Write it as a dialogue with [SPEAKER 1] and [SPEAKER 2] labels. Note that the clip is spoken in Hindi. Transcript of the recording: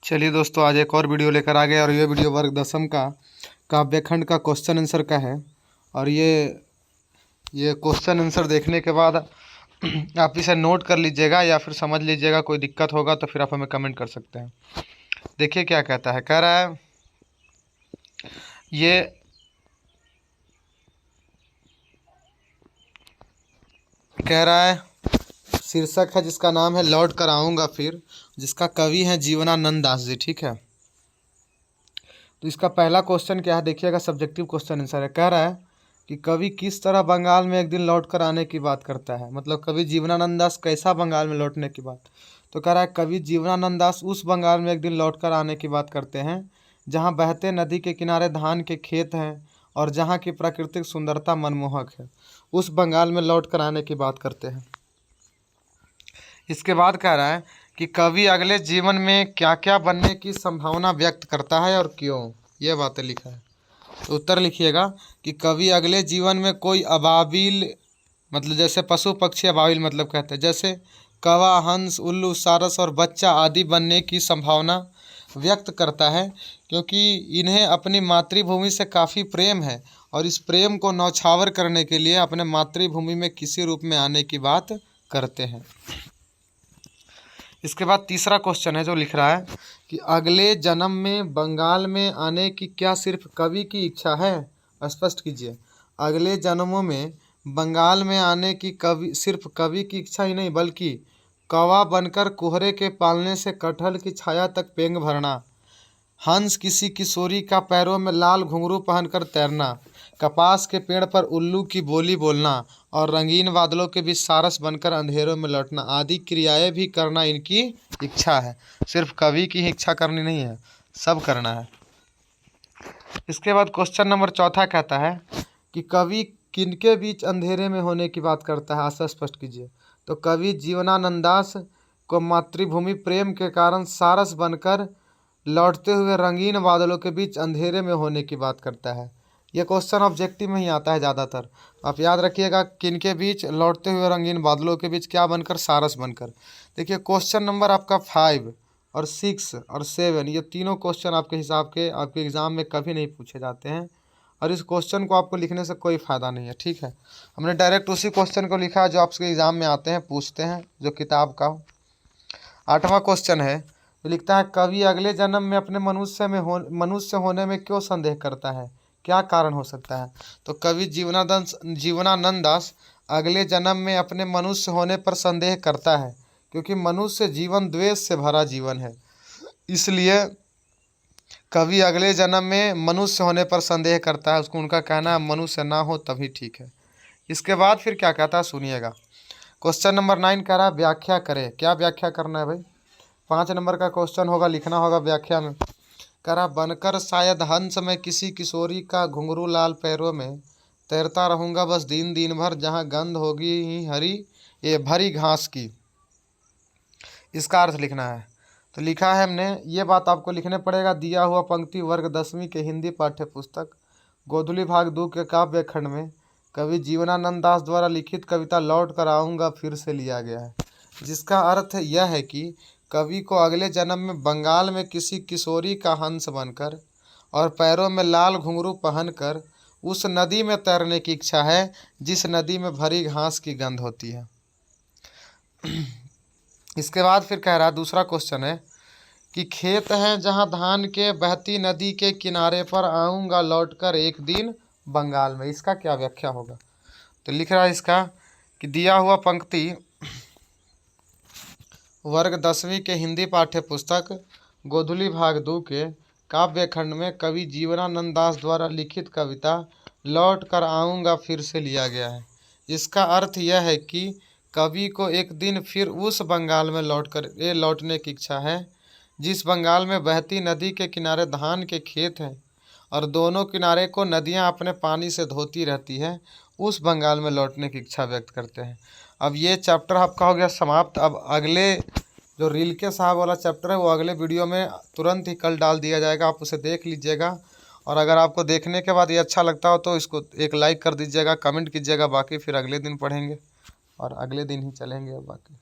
[SPEAKER 1] चलिए दोस्तों, आज एक और वीडियो लेकर आ गए और ये वीडियो वर्ग दसम का काव्यखंड का क्वेश्चन आंसर का है। और ये क्वेश्चन आंसर देखने के बाद आप इसे नोट कर लीजिएगा या फिर समझ लीजिएगा। कोई दिक्कत होगा तो फिर आप हमें कमेंट कर सकते हैं। देखिए क्या कहता है, कह रहा है ये कह रहा है शीर्षक है जिसका नाम है लौट कर आऊँगा फिर, जिसका कवि है जीवनानंद दास जी। ठीक है, तो इसका पहला क्वेश्चन क्या है देखिएगा, सब्जेक्टिव क्वेश्चन आंसर है। कह रहा है कि कवि किस तरह बंगाल में एक दिन लौट कर आने की बात करता है। मतलब कवि जीवनानंद दास कैसा बंगाल में लौटने की बात। तो कह रहा है कवि जीवनानंद दास उस बंगाल में एक दिन लौट कर आने की बात करते हैं जहाँ बहते नदी के किनारे धान के खेत हैं और जहाँ की प्राकृतिक सुंदरता मनमोहक है। उस बंगाल में लौट कर आने की बात करते हैं। इसके बाद कह रहा है कि कवि अगले जीवन में क्या क्या बनने की संभावना व्यक्त करता है और क्यों। ये बातें लिखा है, तो उत्तर लिखिएगा कि कवि अगले जीवन में कोई अबाबिल, मतलब जैसे पशु पक्षी अबाबिल मतलब कहते हैं, जैसे कौवा, हंस, उल्लू, सारस और बच्चा आदि बनने की संभावना व्यक्त करता है, क्योंकि इन्हें अपनी मातृभूमि से काफ़ी प्रेम है और इस प्रेम को नौछावर करने के लिए अपने मातृभूमि में किसी रूप में आने की बात करते हैं। इसके बाद तीसरा क्वेश्चन है जो लिख रहा है कि अगले जन्म में बंगाल में आने की क्या सिर्फ कवि की इच्छा है। स्पष्ट कीजिए, अगले जन्मों में बंगाल में आने की सिर्फ कवि की इच्छा ही नहीं बल्कि कौवा बनकर कोहरे के पालने से कटहल की छाया तक पेंग भरना, हंस किसी किशोरी का पैरों में लाल घुंघरू पहनकर तैरना, कपास के पेड़ पर उल्लू की बोली बोलना और रंगीन बादलों के बीच सारस बनकर अंधेरों में लौटना आदि क्रियाएं भी करना इनकी इच्छा है। सिर्फ कवि की ही इच्छा करनी नहीं है, सब करना है। इसके बाद क्वेश्चन नंबर चौथा कहता है कि कवि किनके बीच अंधेरे में होने की बात करता है। आशा स्पष्ट कीजिए। तो कवि जीवनानंद दास को मातृभूमि प्रेम के कारण सारस बनकर लौटते हुए रंगीन बादलों के बीच अंधेरे में होने की बात करता है। यह क्वेश्चन ऑब्जेक्टिव में ही आता है ज़्यादातर। आप याद रखिएगा, किनके बीच लौटते हुए रंगीन बादलों के बीच क्या बनकर, सारस बनकर। देखिए क्वेश्चन नंबर आपका 5 और 6 और 7 ये तीनों क्वेश्चन आपके हिसाब के आपके एग्ज़ाम में कभी नहीं पूछे जाते हैं और इस क्वेश्चन को आपको लिखने से कोई फ़ायदा नहीं है। ठीक है, हमने डायरेक्ट उसी क्वेश्चन को लिखा है जो आपके एग्ज़ाम में आते हैं, पूछते हैं, जो किताब का हो। 8वां क्वेश्चन है, लिखता है कवि अगले जन्म में अपने मनुष्य होने में क्यों संदेह करता है, क्या कारण हो सकता है। तो कवि जीवनानंद दास अगले जन्म में अपने मनुष्य होने पर संदेह करता है क्योंकि मनुष्य जीवन द्वेष से भरा जीवन है, इसलिए कवि अगले जन्म में मनुष्य होने पर संदेह करता है। उसको उनका कहना है मनुष्य ना हो तभी ठीक है। इसके बाद फिर क्या कहता है सुनिएगा। क्वेश्चन नंबर 9 कह रहा है व्याख्या करें। क्या व्याख्या करना है भाई, 5 नंबर का क्वेश्चन होगा, लिखना होगा व्याख्या में। कह रहा बनकर शायद हंस में किसी किशोरी का घुंघरू लाल पैरों में तैरता रहूँगा बस दिन दिन भर, जहाँ गंध होगी ही भरी घास की। इसका अर्थ लिखना है। तो लिखा है हमने, ये बात आपको लिखने पड़ेगा। दिया हुआ पंक्ति वर्ग 10वीं के हिंदी पाठ्य पुस्तक गोधुली भाग 2 के काव्य खंड में कवि जीवनानंद दास द्वारा लिखित कविता लौट कर आऊँगा फिर से लिया गया है, जिसका अर्थ यह है कि कवि को अगले जन्म में बंगाल में किसी किशोरी का हंस बनकर और पैरों में लाल घुंघरू पहनकर उस नदी में तैरने की इच्छा है जिस नदी में भरी घास की गंध होती है। इसके बाद फिर कह रहा है, दूसरा क्वेश्चन है कि खेत हैं जहां धान के बहती नदी के किनारे पर आऊँगा लौटकर एक दिन बंगाल में। इसका क्या व्याख्या होगा। तो लिख रहा है इसका कि दिया हुआ पंक्ति वर्ग 10वीं के हिंदी पाठ्य पुस्तक गोधुली भाग 2 के काव्य खंड में कवि जीवनानंद दास द्वारा लिखित कविता लौट कर आऊँगा फिर से लिया गया है। इसका अर्थ यह है कि कवि को एक दिन फिर उस बंगाल में लौटने की इच्छा है जिस बंगाल में बहती नदी के किनारे धान के खेत हैं और दोनों किनारे को नदियां अपने पानी से धोती रहती है। उस बंगाल में लौटने की इच्छा व्यक्त करते हैं। अब ये चैप्टर आपका हो गया समाप्त। अब अगले जो रीलके साहब वाला चैप्टर है वो अगले वीडियो में तुरंत ही कल डाल दिया जाएगा, आप उसे देख लीजिएगा। और अगर आपको देखने के बाद ये अच्छा लगता हो तो इसको एक लाइक कर दीजिएगा, कमेंट कीजिएगा। बाकी फिर अगले दिन पढ़ेंगे और अगले दिन ही चलेंगे बाकी।